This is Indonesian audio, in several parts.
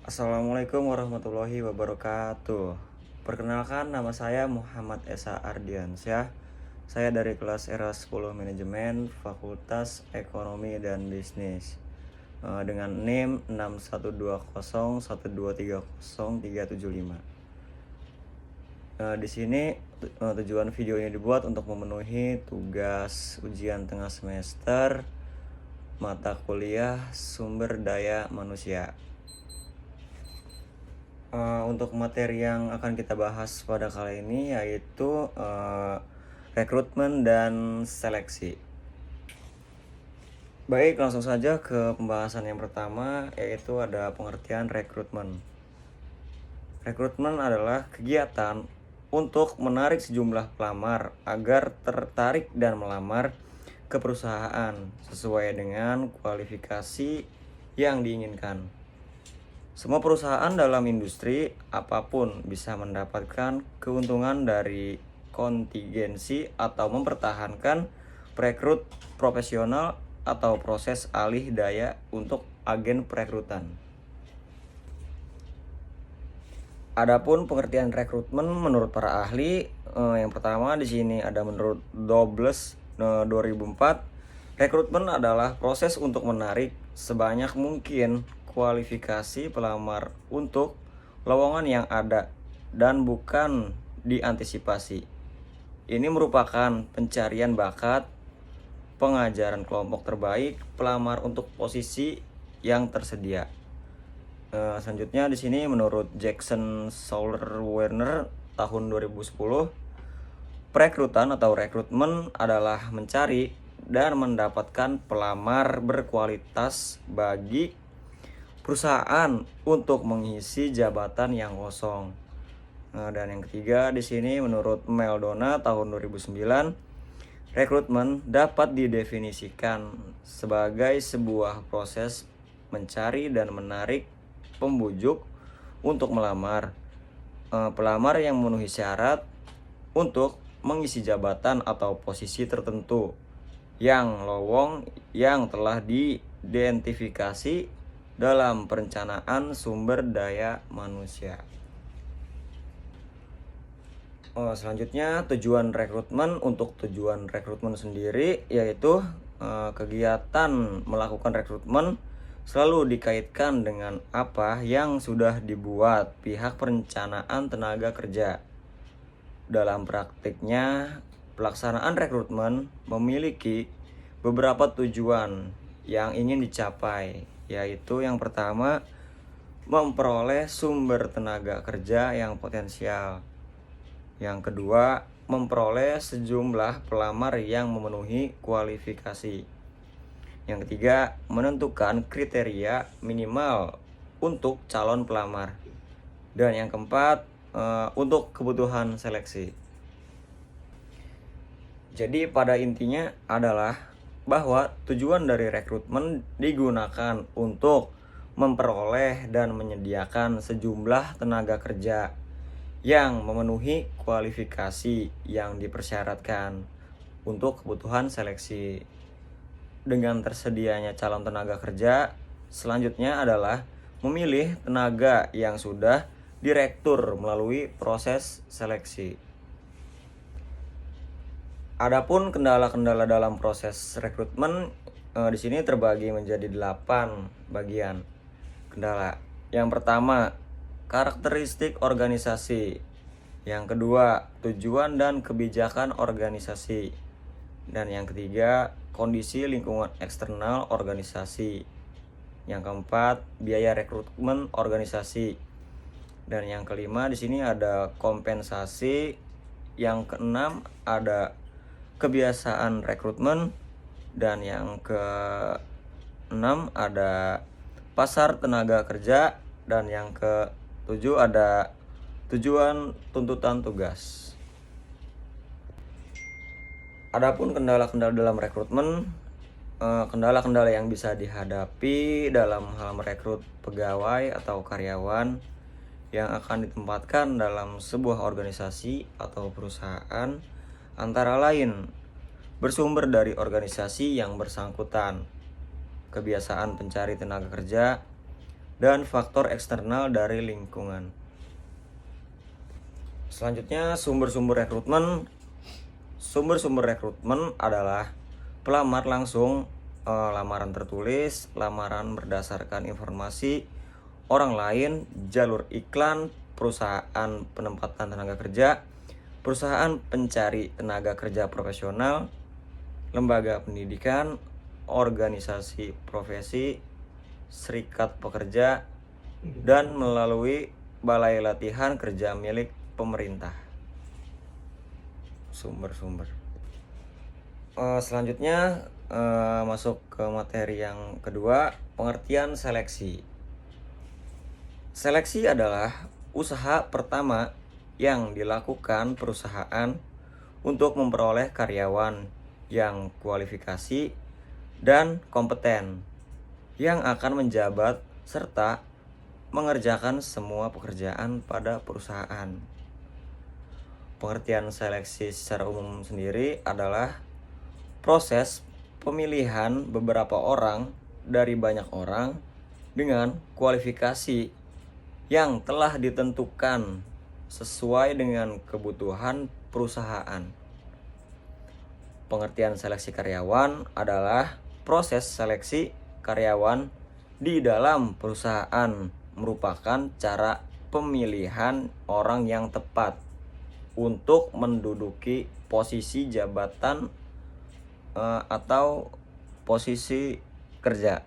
Assalamualaikum warahmatullahi wabarakatuh. Perkenalkan, nama saya Muhammad Esa Ardiansyah. Saya dari kelas era 10 Manajemen Fakultas Ekonomi dan Bisnis, dengan NIM 612012303755. Di sini tujuan video ini dibuat untuk memenuhi tugas ujian tengah semester mata kuliah Sumber Daya Manusia. Untuk materi yang akan kita bahas pada kali ini yaitu rekrutmen dan seleksi. Baik, langsung saja ke pembahasan yang pertama, yaitu ada pengertian rekrutmen. Rekrutmen adalah kegiatan untuk menarik sejumlah pelamar agar tertarik dan melamar ke perusahaan sesuai dengan kualifikasi yang diinginkan. Semua perusahaan dalam industri apapun bisa mendapatkan keuntungan dari kontingensi atau mempertahankan perekrut profesional atau proses alih daya untuk agen perekrutan. Adapun pengertian rekrutmen menurut para ahli, yang pertama di sini ada menurut Dobles 2004, rekrutmen adalah proses untuk menarik sebanyak mungkin kualifikasi pelamar untuk lowongan yang ada dan bukan diantisipasi. Ini merupakan pencarian bakat, pengajaran kelompok terbaik pelamar untuk posisi yang tersedia. Selanjutnya di sini menurut Jackson Soler Werner tahun 2010, perekrutan atau rekrutmen adalah mencari dan mendapatkan pelamar berkualitas bagi perusahaan untuk mengisi jabatan yang kosong. Dan yang ketiga di sini menurut Meldona tahun 2009, rekrutmen dapat didefinisikan sebagai sebuah proses mencari dan menarik pembujuk untuk melamar pelamar yang memenuhi syarat untuk mengisi jabatan atau posisi tertentu yang lowong yang telah diidentifikasi dalam perencanaan sumber daya manusia. Selanjutnya tujuan rekrutmen. Untuk tujuan rekrutmen sendiri yaitu kegiatan melakukan rekrutmen selalu dikaitkan dengan apa yang sudah dibuat pihak perencanaan tenaga kerja. Dalam praktiknya, pelaksanaan rekrutmen memiliki beberapa tujuan yang ingin dicapai, yaitu yang pertama, memperoleh sumber tenaga kerja yang potensial. Yang kedua, memperoleh sejumlah pelamar yang memenuhi kualifikasi. Yang ketiga, menentukan kriteria minimal untuk calon pelamar. Dan yang keempat, untuk kebutuhan seleksi. Jadi pada intinya adalah bahwa tujuan dari rekrutmen digunakan untuk memperoleh dan menyediakan sejumlah tenaga kerja yang memenuhi kualifikasi yang dipersyaratkan untuk kebutuhan seleksi. Dengan tersedianya calon tenaga kerja, selanjutnya adalah memilih tenaga yang sudah direktur melalui proses seleksi. Adapun kendala-kendala dalam proses rekrutmen di sini terbagi menjadi 8 bagian kendala. Yang pertama, karakteristik organisasi. Yang kedua, tujuan dan kebijakan organisasi. Dan yang ketiga, kondisi lingkungan eksternal organisasi. Yang keempat, biaya rekrutmen organisasi. Dan yang kelima di sini ada kompensasi. Yang keenam ada kebiasaan rekrutmen. Dan yang keenam ada pasar tenaga kerja. Dan yang ketujuh ada tujuan tuntutan tugas. Adapun kendala-kendala dalam rekrutmen, kendala-kendala yang bisa dihadapi dalam hal merekrut pegawai atau karyawan yang akan ditempatkan dalam sebuah organisasi atau perusahaan antara lain bersumber dari organisasi yang bersangkutan, kebiasaan pencari tenaga kerja, dan faktor eksternal dari lingkungan. Selanjutnya, sumber-sumber rekrutmen. Sumber-sumber rekrutmen adalah pelamar langsung, lamaran tertulis, lamaran berdasarkan informasi orang lain, jalur iklan, perusahaan penempatan tenaga kerja, perusahaan pencari tenaga kerja profesional, lembaga pendidikan, organisasi profesi, serikat pekerja, dan melalui balai latihan kerja milik pemerintah. Sumber-sumber. Selanjutnya masuk ke materi yang kedua, pengertian seleksi. Seleksi adalah usaha pertama yang dilakukan perusahaan untuk memperoleh karyawan yang kualifikasi dan kompeten yang akan menjabat serta mengerjakan semua pekerjaan pada perusahaan. Pengertian seleksi secara umum sendiri adalah proses pemilihan beberapa orang dari banyak orang dengan kualifikasi yang telah ditentukan sesuai dengan kebutuhan perusahaan. Pengertian seleksi karyawan adalah proses seleksi karyawan di dalam perusahaan, merupakan cara pemilihan orang yang tepat untuk menduduki posisi jabatan atau posisi kerja.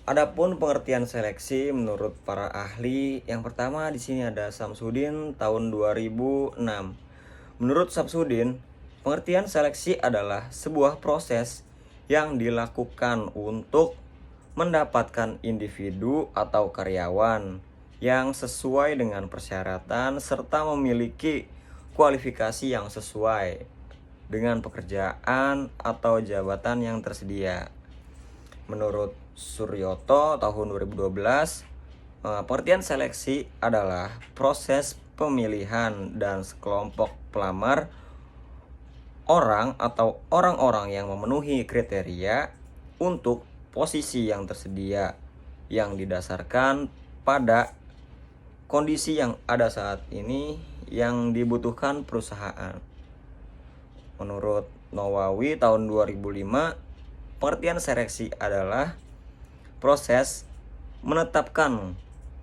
Adapun pengertian seleksi menurut para ahli, yang pertama di sini ada Samsudin tahun 2006. Menurut Samsudin, pengertian seleksi adalah sebuah proses yang dilakukan untuk mendapatkan individu atau karyawan yang sesuai dengan persyaratan serta memiliki kualifikasi yang sesuai dengan pekerjaan atau jabatan yang tersedia. Menurut Suryoto tahun 2012, pengertian seleksi adalah proses pemilihan dan sekelompok pelamar orang atau orang-orang yang memenuhi kriteria untuk posisi yang tersedia yang didasarkan pada kondisi yang ada saat ini yang dibutuhkan perusahaan. Menurut Nawawi tahun 2005, pengertian seleksi adalah proses menetapkan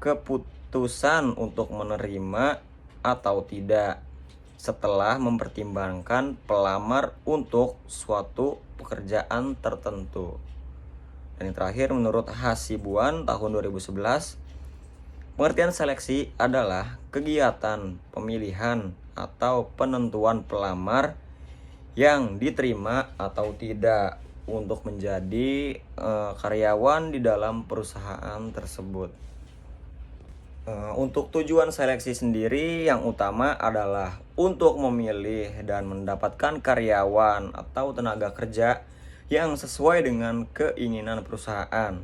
keputusan untuk menerima atau tidak setelah mempertimbangkan pelamar untuk suatu pekerjaan tertentu. Dan yang terakhir, menurut Hasibuan tahun 2011, pengertian seleksi adalah kegiatan pemilihan atau penentuan pelamar yang diterima atau tidak untuk menjadi karyawan di dalam perusahaan tersebut. Untuk tujuan seleksi sendiri, yang utama adalah untuk memilih dan mendapatkan karyawan atau tenaga kerja yang sesuai dengan keinginan perusahaan.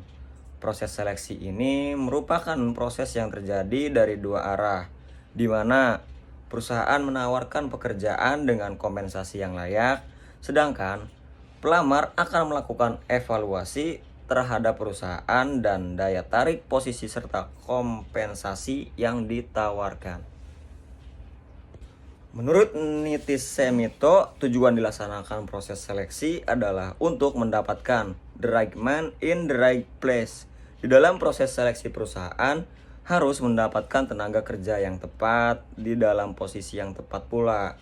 Proses seleksi ini merupakan proses yang terjadi dari dua arah, di mana perusahaan menawarkan pekerjaan dengan kompensasi yang layak, sedangkan pelamar akan melakukan evaluasi terhadap perusahaan dan daya tarik posisi serta kompensasi yang ditawarkan. Menurut Nitis Semito, tujuan dilaksanakan proses seleksi adalah untuk mendapatkan the right man in the right place. Di dalam proses seleksi, perusahaan harus mendapatkan tenaga kerja yang tepat di dalam posisi yang tepat pula.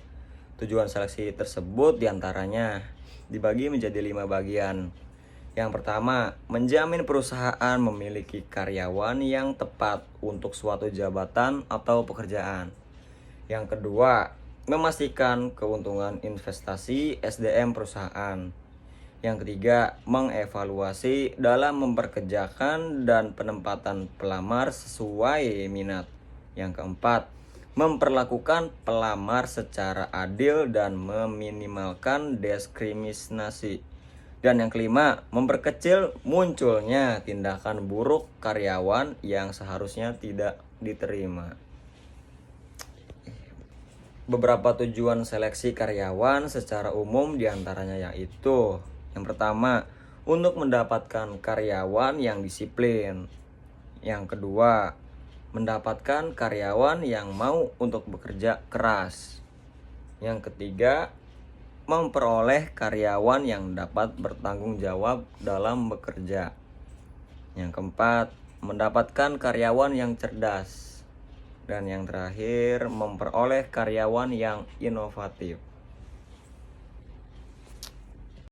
Tujuan seleksi tersebut diantaranya dibagi menjadi 5 bagian. Yang pertama, menjamin perusahaan memiliki karyawan yang tepat untuk suatu jabatan atau pekerjaan. Yang kedua, memastikan keuntungan investasi SDM perusahaan. Yang ketiga, mengevaluasi dalam memperkerjakan dan penempatan pelamar sesuai minat. Yang keempat, memperlakukan pelamar secara adil dan meminimalkan diskriminasi. Dan yang kelima, memperkecil munculnya tindakan buruk karyawan yang seharusnya tidak diterima. Beberapa tujuan seleksi karyawan secara umum diantaranya yaitu: yang pertama, untuk mendapatkan karyawan yang disiplin. Yang kedua, mendapatkan karyawan yang mau untuk bekerja keras. Yang ketiga, memperoleh karyawan yang dapat bertanggung jawab dalam bekerja. Yang keempat, mendapatkan karyawan yang cerdas. Dan yang terakhir, memperoleh karyawan yang inovatif.